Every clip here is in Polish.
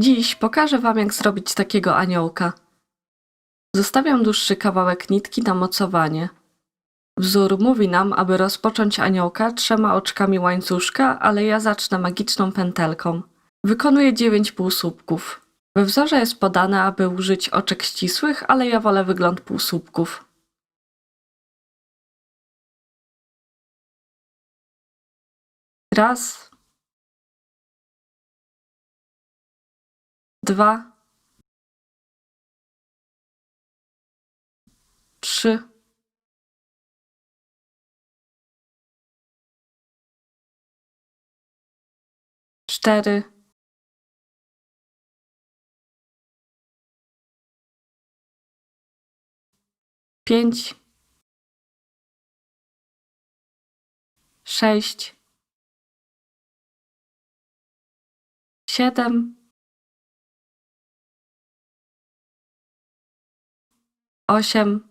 Dziś pokażę Wam, jak zrobić takiego aniołka. Zostawiam dłuższy kawałek nitki na mocowanie. Wzór mówi nam, aby rozpocząć aniołka 3 oczkami łańcuszka, ale ja zacznę magiczną pętelką. Wykonuję 9 półsłupków. We wzorze jest podane, aby użyć oczek ścisłych, ale ja wolę wygląd półsłupków. Raz, 2, 3, 4, 5, 6, 7, 8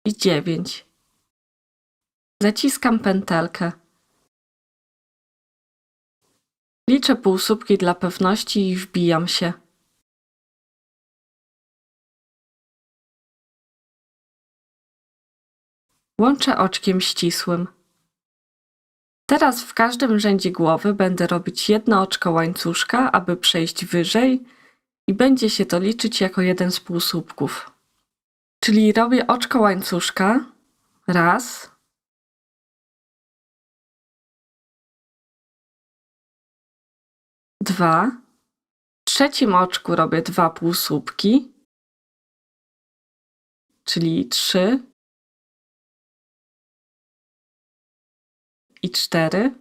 i 9. Zaciskam pętelkę. Liczę półsłupki dla pewności i wbijam się. Łączę oczkiem ścisłym. Teraz w każdym rzędzie głowy będę robić jedno oczko łańcuszka, aby przejść wyżej i będzie się to liczyć jako jeden z półsłupków. Czyli robię oczko łańcuszka. Raz. Dwa. W trzecim oczku robię 2 półsłupki, czyli 3 i 4.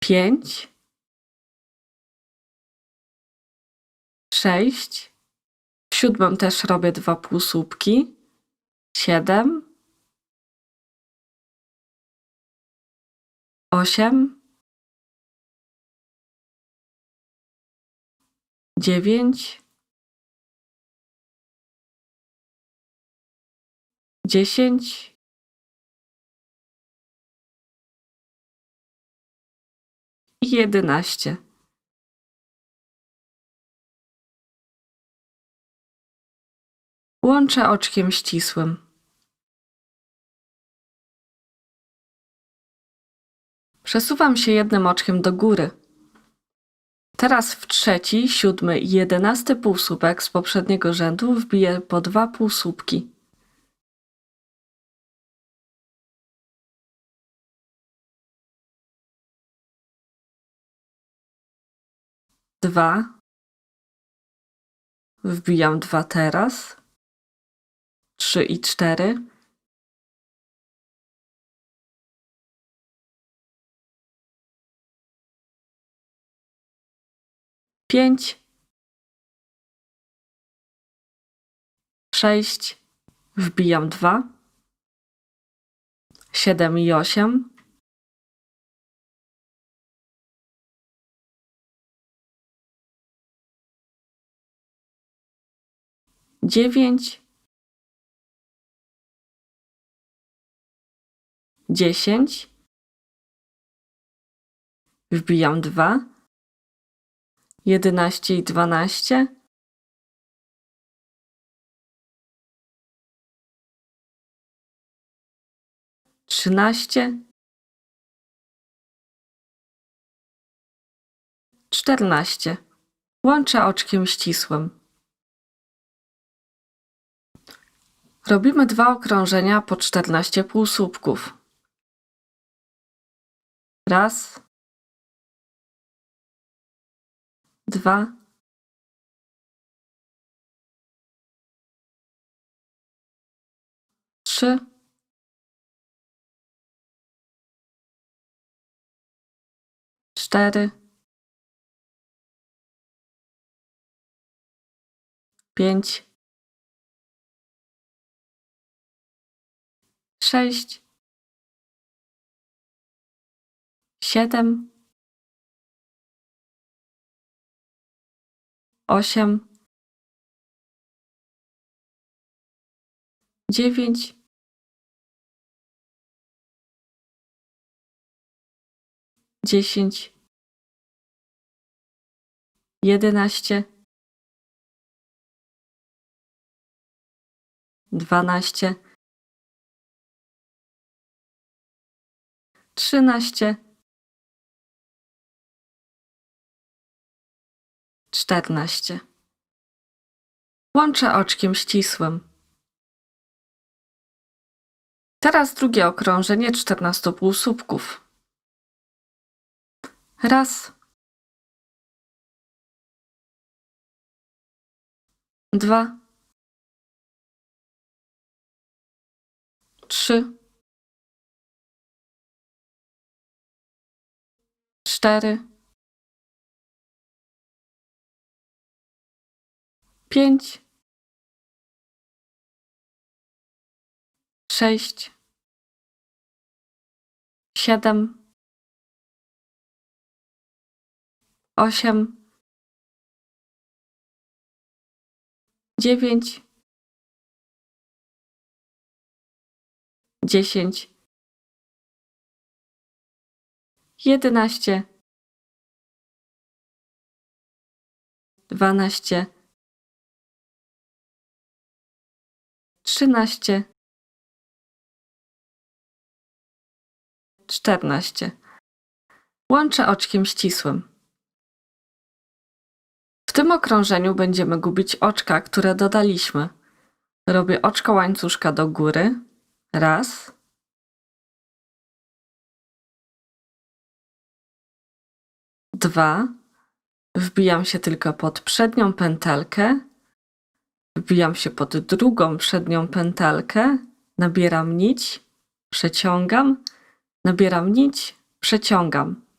5, 6. W siódmym też robię 2 półsłupki, 7, 8, 9, 10 i 11. Łączę oczkiem ścisłym. Przesuwam się jednym oczkiem do góry. Teraz w trzeci, 7 i 11 półsłupek z poprzedniego rzędu wbiję po 2 półsłupki. Dwa. Wbijam 2 teraz. 3 i 4. 5, 6, wbijam 2, 7 i 8, 9, 10, wbijam 2, 11 i 12, 13, 14. Łączę oczkiem ścisłym. Robimy 2 okrążenia po 14 półsłupków. Raz, 2, 3, 4, 5, 6, 7, 8, 9, 10, 11, 12, 13, 14. Łączę oczkiem ścisłym. Teraz drugie okrążenie 14 półsłupków. Raz, 2, 3, 4, 5, 6, 7, 8, 9, 10, 11, 12, 13, 14. Łączę oczkiem ścisłym. W tym okrążeniu będziemy gubić oczka, które dodaliśmy. Robię oczko łańcuszka do góry. Raz. Dwa. Wbijam się tylko pod przednią pętelkę. Wbijam się pod drugą przednią pętelkę. Nabieram nić. Przeciągam. Nabieram nić. Przeciągam.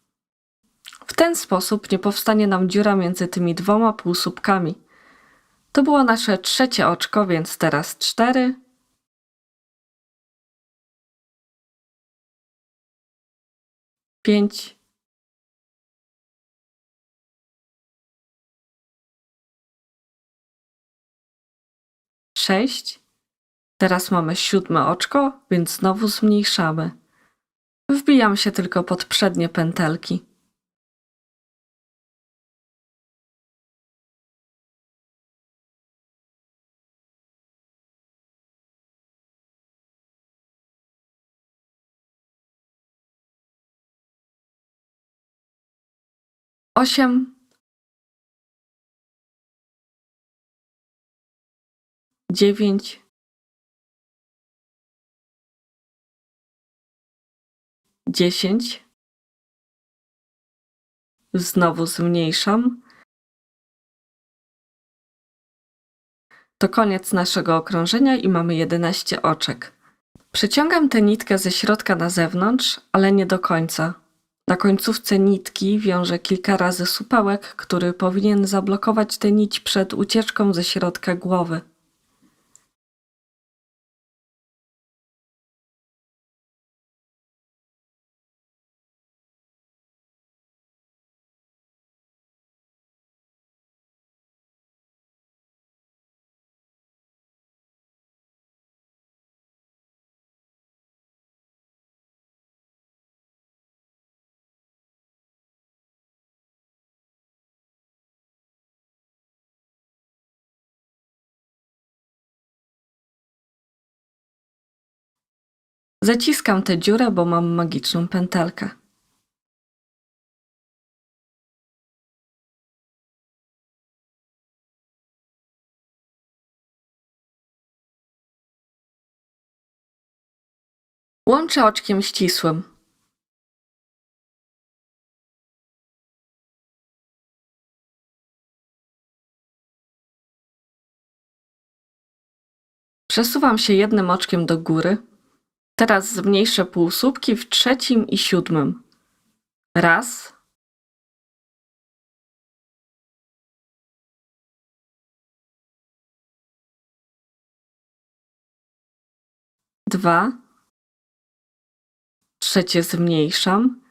W ten sposób nie powstanie nam dziura między tymi dwoma półsłupkami. To było nasze trzecie oczko, więc teraz 4, 5, 6. Teraz mamy 7 oczko, więc znowu zmniejszamy. Wbijam się tylko pod przednie pętelki. 8, 9, 10. Znowu zmniejszam. To koniec naszego okrążenia i mamy 11 oczek. Przeciągam tę nitkę ze środka na zewnątrz, ale nie do końca. Na końcówce nitki wiążę kilka razy supełek, który powinien zablokować tę nić przed ucieczką ze środka głowy. Zaciskam tę dziurę, bo mam magiczną pętelkę. Łączę oczkiem ścisłym. Przesuwam się jednym oczkiem do góry. Teraz zmniejszę półsłupki w 3. i 7. Raz, 2, 3 zmniejszam,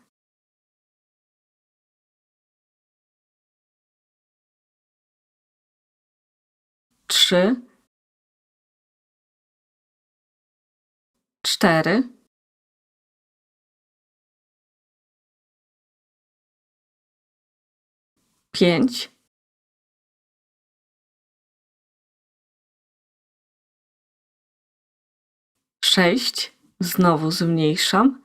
3, 4, 5, 6, znowu zmniejszam,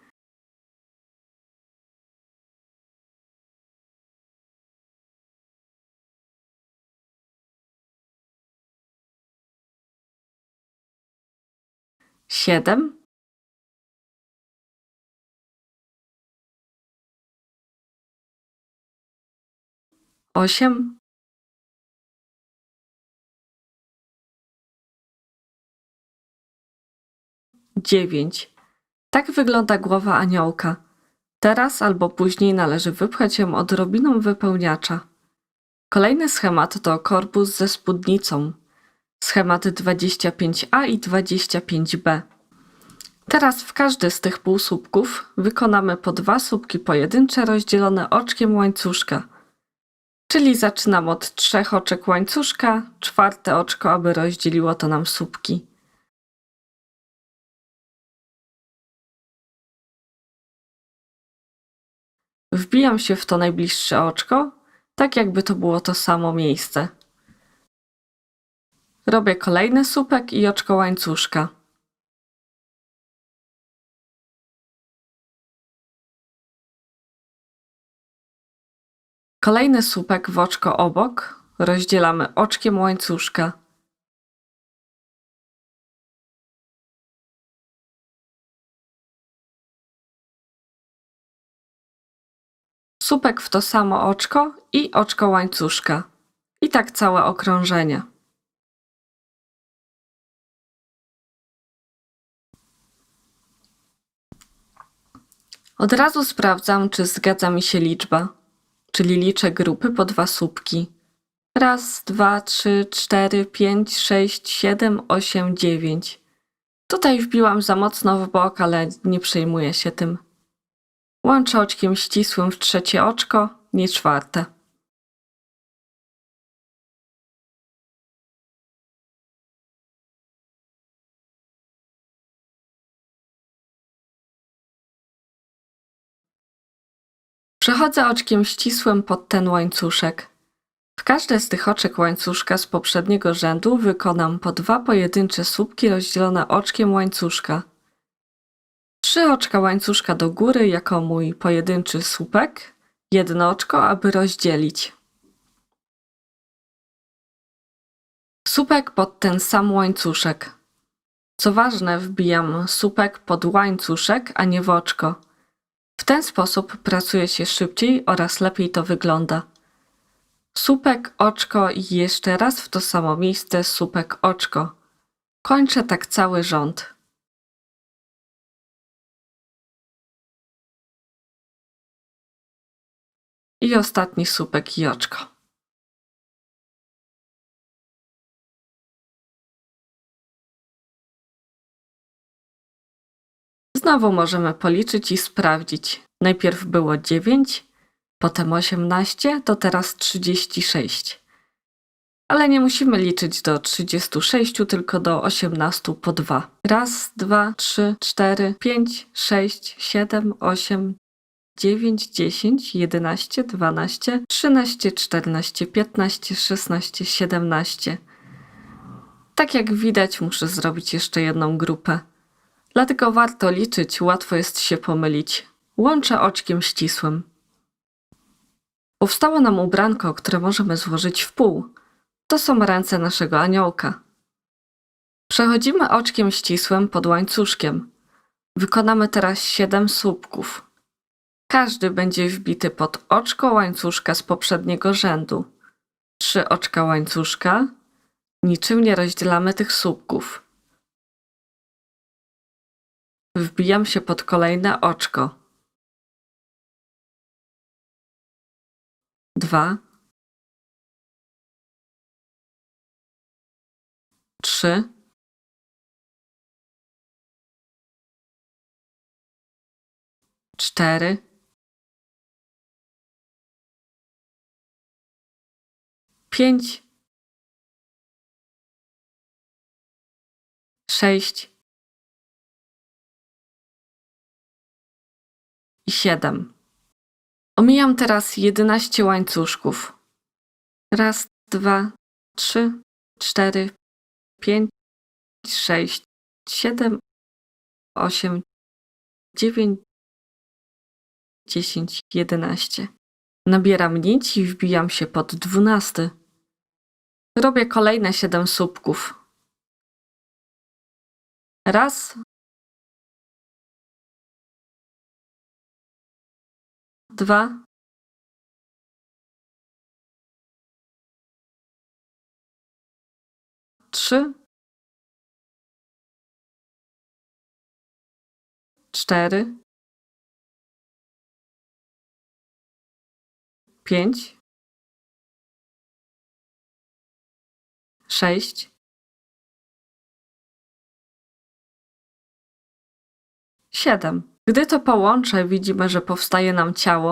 7, 8, 9. Tak wygląda głowa aniołka. Teraz albo później należy wypchać ją odrobiną wypełniacza. Kolejny schemat to korpus ze spódnicą. Schematy 25a i 25b. Teraz w każdy z tych półsłupków wykonamy po 2 słupki pojedyncze rozdzielone oczkiem łańcuszka. Czyli zaczynam od 3 oczek łańcuszka, 4 oczko, aby rozdzieliło to nam słupki. Wbijam się w to najbliższe oczko, tak jakby to było to samo miejsce. Robię kolejny słupek i oczko łańcuszka. Kolejny słupek w oczko obok rozdzielamy oczkiem łańcuszka. Słupek w to samo oczko i oczko łańcuszka. I tak całe okrążenie. Od razu sprawdzam, czy zgadza mi się liczba, czyli liczę grupy po 2 słupki. 1, 2, 3, 4, 5, 6, 7, 8, 9. Tutaj wbiłam za mocno w bok, ale nie przejmuję się tym. Łączę oczkiem ścisłym w 3 oczko, nie 4. Przechodzę oczkiem ścisłym pod ten łańcuszek. W każde z tych oczek łańcuszka z poprzedniego rzędu wykonam po 2 pojedyncze słupki rozdzielone oczkiem łańcuszka. 3 oczka łańcuszka do góry jako mój pojedynczy słupek, 1 oczko, aby rozdzielić. Słupek pod ten sam łańcuszek. Co ważne, wbijam słupek pod łańcuszek, a nie w oczko. W ten sposób pracuje się szybciej oraz lepiej to wygląda. Słupek, oczko i jeszcze raz w to samo miejsce słupek, oczko. Kończę tak cały rząd. I ostatni słupek i oczko. Znowu możemy policzyć i sprawdzić. Najpierw było 9, potem 18, to teraz 36. Ale nie musimy liczyć do 36, tylko do 18 po 2. 1, 2, 3, 4, 5, 6, 7, 8, 9, 10, 11, 12, 13, 14, 15, 16, 17. Tak jak widać, muszę zrobić jeszcze jedną grupę. Dlatego warto liczyć, łatwo jest się pomylić. Łączę oczkiem ścisłym. Powstało nam ubranko, które możemy złożyć w pół. To są ręce naszego aniołka. Przechodzimy oczkiem ścisłym pod łańcuszkiem. Wykonamy teraz 7 słupków. Każdy będzie wbity pod oczko łańcuszka z poprzedniego rzędu. 3 oczka łańcuszka. Niczym nie rozdzielamy tych słupków. Wbijam się pod kolejne oczko. 2, 3, 4, 5, 6 i 7. Omijam teraz 11 łańcuszków. Raz, dwa, trzy, cztery, pięć, sześć, siedem, osiem, dziewięć, 10, 11. Nabieram nić i wbijam się pod 12. Robię kolejne 7 słupków. Raz, dwa, trzy, cztery, pięć, sześć, siedem. Gdy to połączę, widzimy, że powstaje nam ciało.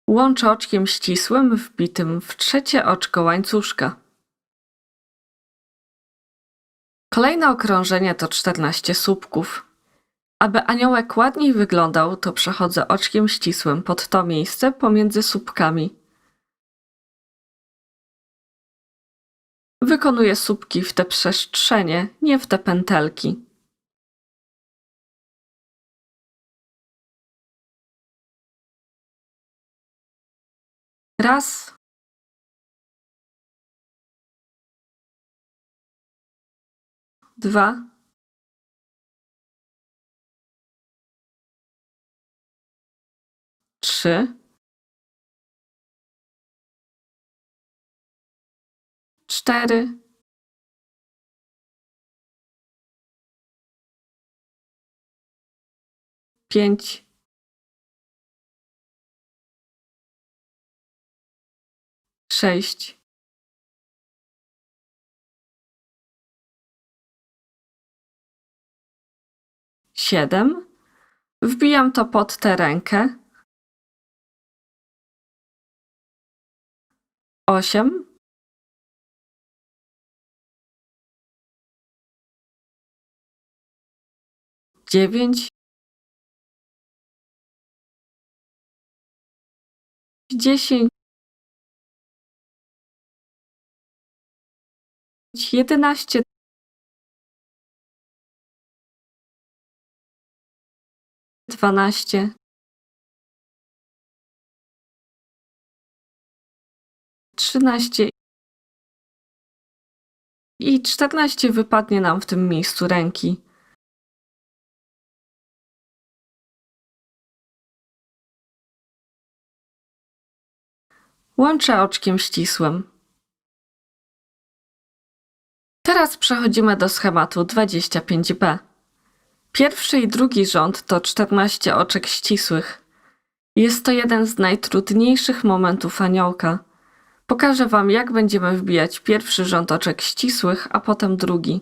Łączę oczkiem ścisłym wbitym w trzecie oczko łańcuszka. Kolejne okrążenie to 14 słupków. Aby aniołek ładniej wyglądał, to przechodzę oczkiem ścisłym pod to miejsce pomiędzy słupkami. Wykonuję słupki w te przestrzenie, nie w te pętelki. Raz, dwa, trzy, cztery, pięć, sześć, siedem. Wbijam to pod tę rękę. 8, 9, 10, 11, 12, 13 i 14 wypadnie nam w tym miejscu ręki. Łączę oczkiem ścisłym. Teraz przechodzimy do schematu 25b. Pierwszy i drugi rząd to 14 oczek ścisłych. Jest to jeden z najtrudniejszych momentów aniołka. Pokażę Wam, jak będziemy wbijać pierwszy rząd oczek ścisłych, a potem drugi.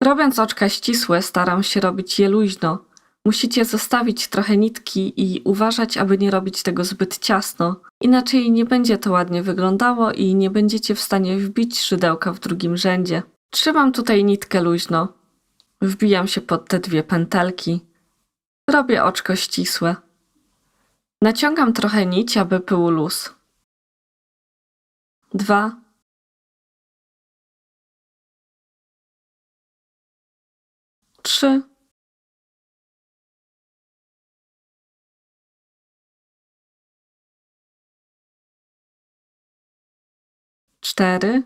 Robiąc oczka ścisłe, staram się robić je luźno. Musicie zostawić trochę nitki i uważać, aby nie robić tego zbyt ciasno. Inaczej nie będzie to ładnie wyglądało i nie będziecie w stanie wbić szydełka w drugim rzędzie. Trzymam tutaj nitkę luźno. Wbijam się pod te dwie pętelki. Robię oczko ścisłe. Naciągam trochę nić, aby był luz. 2, 3, 4,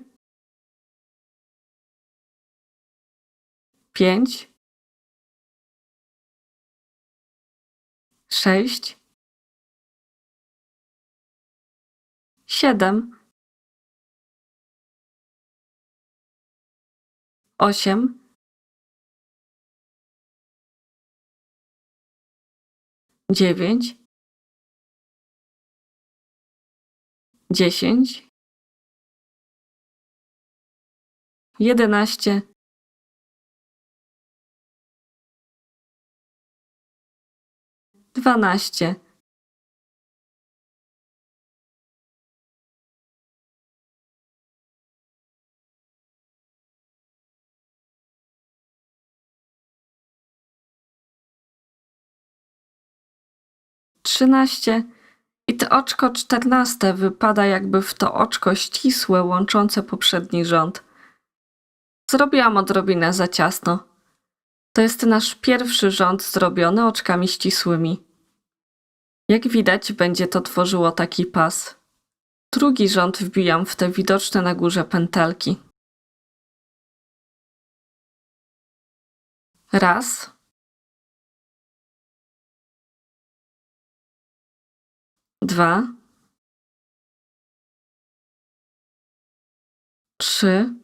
5, 6, 7, 8, 9, 10, 11, 12, 13 I to oczko 14 wypada jakby w to oczko ścisłe łączące poprzedni rząd. Zrobiłam odrobinę za ciasno. To jest nasz pierwszy rząd zrobiony oczkami ścisłymi. Jak widać, będzie to tworzyło taki pas. Drugi rząd wbijam w te widoczne na górze pętelki. Raz. Dwa. Trzy.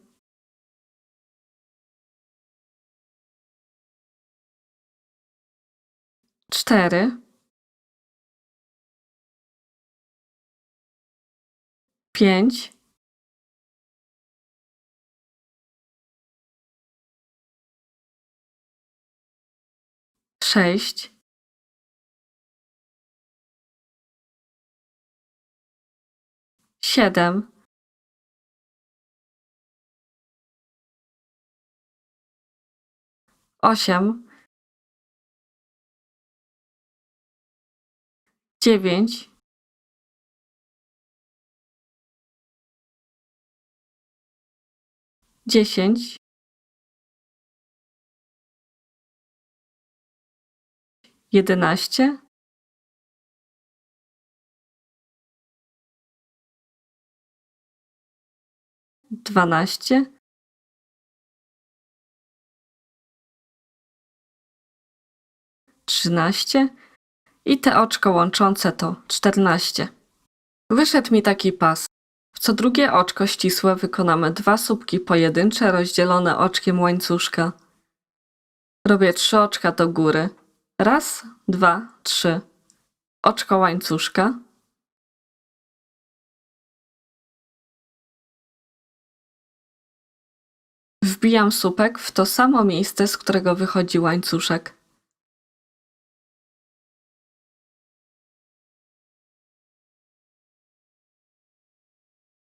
Cztery. Pięć. Sześć. Siedem. Osiem. Dziewięć. 10. 11. 12. 13. I te oczko łączące to 14. Wyszedł mi taki pas. W co drugie oczko ścisłe wykonamy 2 słupki pojedyncze rozdzielone oczkiem łańcuszka. Robię 3 oczka do góry. Raz, dwa, trzy. Oczko łańcuszka. Wbijam słupek w to samo miejsce, z którego wychodzi łańcuszek.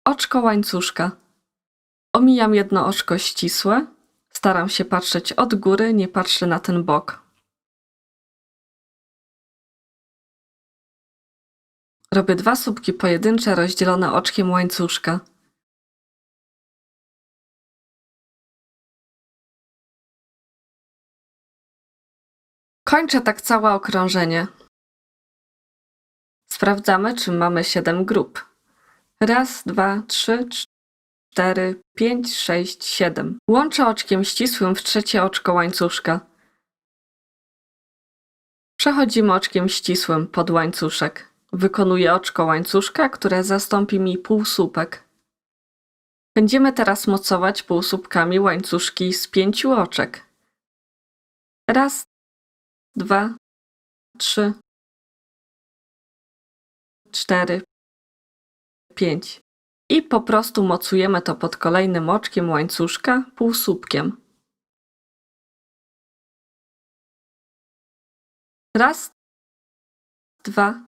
Oczko łańcuszka. Omijam jedno oczko ścisłe. Staram się patrzeć od góry, nie patrzę na ten bok. Robię 2 słupki pojedyncze rozdzielone oczkiem łańcuszka. Kończę tak całe okrążenie. Sprawdzamy, czy mamy 7 grup. Raz, dwa, trzy, 4, 5, 6, 7. Łączę oczkiem ścisłym w trzecie oczko łańcuszka. Przechodzimy oczkiem ścisłym pod łańcuszek. Wykonuję oczko łańcuszka, które zastąpi mi półsłupek. Będziemy teraz mocować półsłupkami łańcuszki z 5 oczek. Raz, dwa, trzy, 4, 5. I po prostu mocujemy to pod kolejnym oczkiem łańcuszka półsłupkiem. Raz, dwa,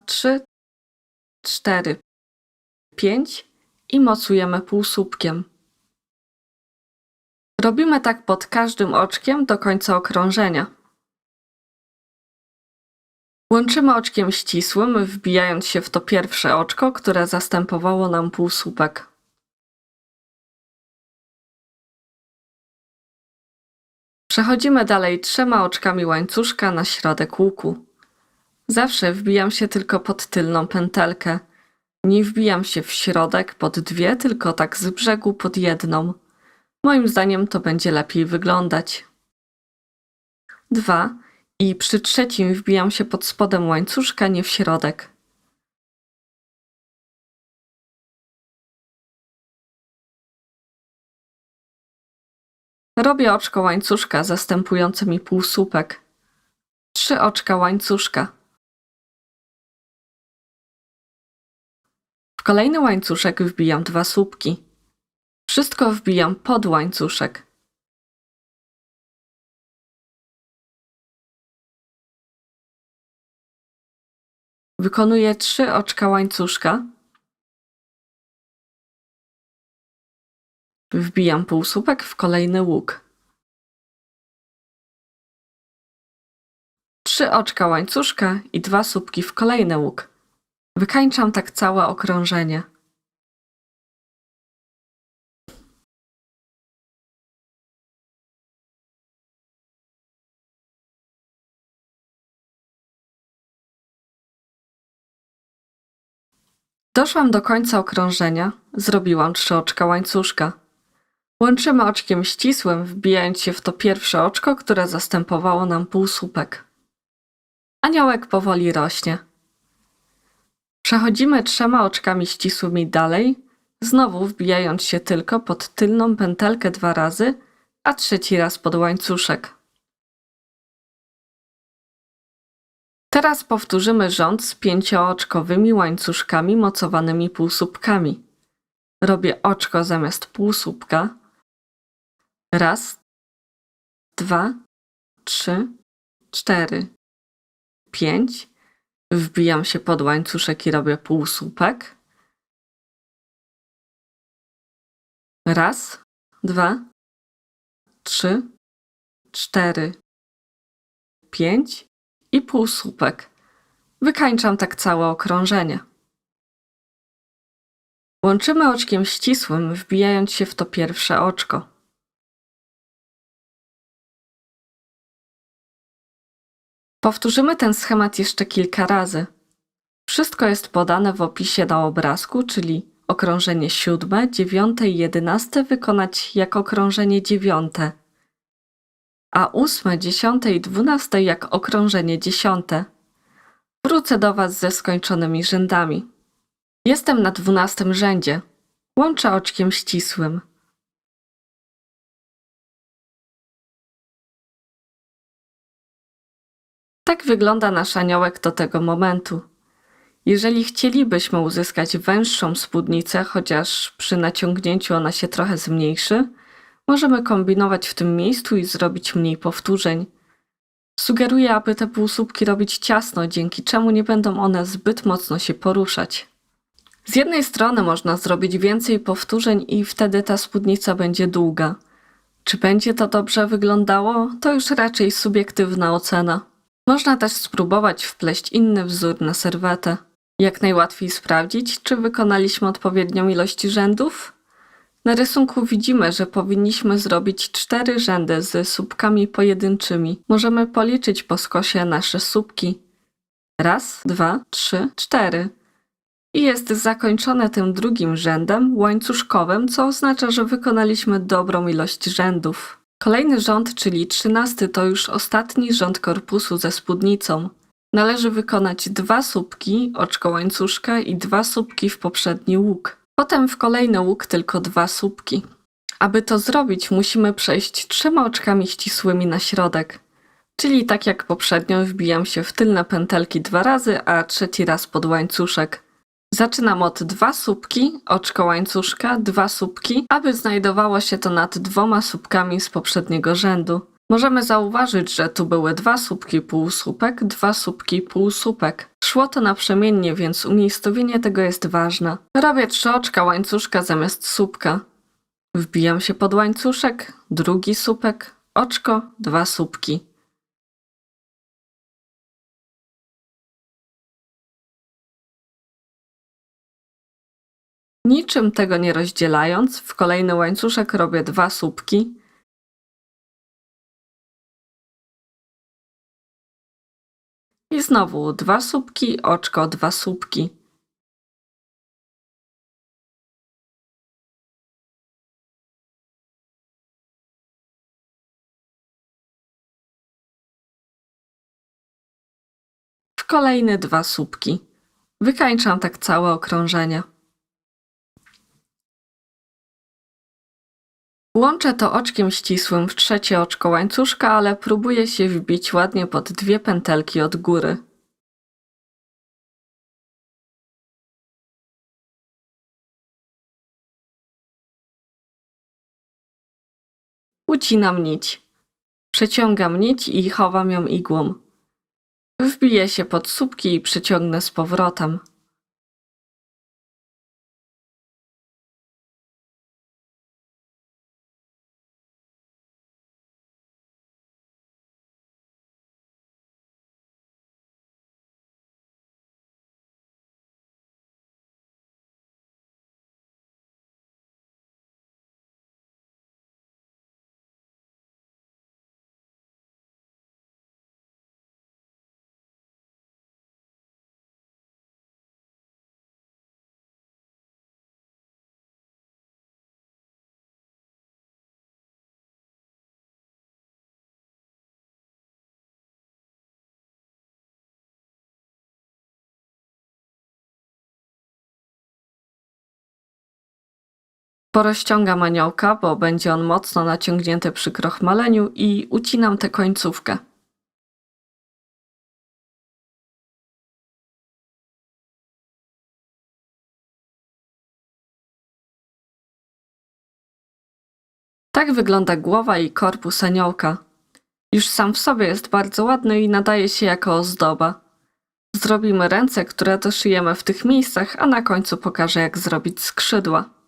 trzy, 4, 5 i mocujemy półsłupkiem. Robimy tak pod każdym oczkiem do końca okrążenia. Łączymy oczkiem ścisłym, wbijając się w to pierwsze oczko, które zastępowało nam półsłupek. Przechodzimy dalej 3 oczkami łańcuszka na środek łuku. Zawsze wbijam się tylko pod tylną pętelkę. Nie wbijam się w środek pod 2, tylko tak z brzegu pod jedną. Moim zdaniem to będzie lepiej wyglądać. 2. I przy trzecim wbijam się pod spodem łańcuszka, nie w środek. Robię oczko łańcuszka zastępujące mi półsłupek. 3 oczka łańcuszka. W kolejny łańcuszek wbijam 2 słupki. Wszystko wbijam pod łańcuszek. Wykonuję 3 oczka łańcuszka. Wbijam półsłupek w kolejny łuk. 3 oczka łańcuszka i 2 słupki w kolejny łuk. Wykańczam tak całe okrążenie. Doszłam do końca okrążenia, zrobiłam 3 oczka łańcuszka. Łączymy oczkiem ścisłym, wbijając się w to pierwsze oczko, które zastępowało nam półsłupek. Aniołek powoli rośnie. Przechodzimy 3 oczkami ścisłymi dalej, znowu wbijając się tylko pod tylną pętelkę 2 razy, a 3 raz pod łańcuszek. Teraz powtórzymy rząd z 5-oczkowymi łańcuszkami mocowanymi półsłupkami. Robię oczko zamiast półsłupka. 1, 2, 3, 4, 5. Wbijam się pod łańcuszek i robię półsłupek. 1, 2, 3, 4, 5 i półsłupek. Wykańczam tak całe okrążenie. Łączymy oczkiem ścisłym, wbijając się w to pierwsze oczko. Powtórzymy ten schemat jeszcze kilka razy. Wszystko jest podane w opisie na obrazku, czyli okrążenie 7, 9 i 11 wykonać jak okrążenie 9, a 8, 10 i 12 jak okrążenie 10. Wrócę do Was ze skończonymi rzędami. Jestem na 12 rzędzie. Łączę oczkiem ścisłym. Tak wygląda nasz aniołek do tego momentu. Jeżeli chcielibyśmy uzyskać węższą spódnicę, chociaż przy naciągnięciu ona się trochę zmniejszy, możemy kombinować w tym miejscu i zrobić mniej powtórzeń. Sugeruję, aby te półsłupki robić ciasno, dzięki czemu nie będą one zbyt mocno się poruszać. Z jednej strony można zrobić więcej powtórzeń i wtedy ta spódnica będzie długa. Czy będzie to dobrze wyglądało? To już raczej subiektywna ocena. Można też spróbować wpleść inny wzór na serwetę. Jak najłatwiej sprawdzić, czy wykonaliśmy odpowiednią ilość rzędów? Na rysunku widzimy, że powinniśmy zrobić 4 rzędy z słupkami pojedynczymi. Możemy policzyć po skosie nasze słupki. 1, 2, 3, 4. I jest zakończone tym drugim rzędem łańcuszkowym, co oznacza, że wykonaliśmy dobrą ilość rzędów. Kolejny rząd, czyli 13, to już ostatni rząd korpusu ze spódnicą. Należy wykonać 2 słupki, oczko łańcuszka i 2 słupki w poprzedni łuk. Potem w kolejny łuk tylko 2 słupki. Aby to zrobić, musimy przejść 3 oczkami ścisłymi na środek. Czyli tak jak poprzednio wbijam się w tylne pętelki 2 razy, a 3 raz pod łańcuszek. Zaczynam od 2 słupki, oczko łańcuszka, 2 słupki, aby znajdowało się to nad 2 słupkami z poprzedniego rzędu. Możemy zauważyć, że tu były 2 słupki półsłupek, 2 słupki półsłupek. Szło to naprzemiennie, więc umiejscowienie tego jest ważne. Robię 3 oczka łańcuszka zamiast słupka. Wbijam się pod łańcuszek, drugi słupek, oczko, 2 słupki. Niczym tego nie rozdzielając, w kolejny łańcuszek robię 2 słupki. I znowu 2 słupki, oczko, 2 słupki. W kolejne 2 słupki. Wykańczam tak całe okrążenie. Łączę to oczkiem ścisłym w trzecie oczko łańcuszka, ale próbuję się wbić ładnie pod 2 pętelki od góry. Ucinam nić. Przeciągam nić i chowam ją igłą. Wbiję się pod słupki i przyciągnę z powrotem. Porozciągam aniołka, bo będzie on mocno naciągnięty przy krochmaleniu i ucinam tę końcówkę. Tak wygląda głowa i korpus aniołka. Już sam w sobie jest bardzo ładny i nadaje się jako ozdoba. Zrobimy ręce, które doszyjemy w tych miejscach, a na końcu pokażę, jak zrobić skrzydła.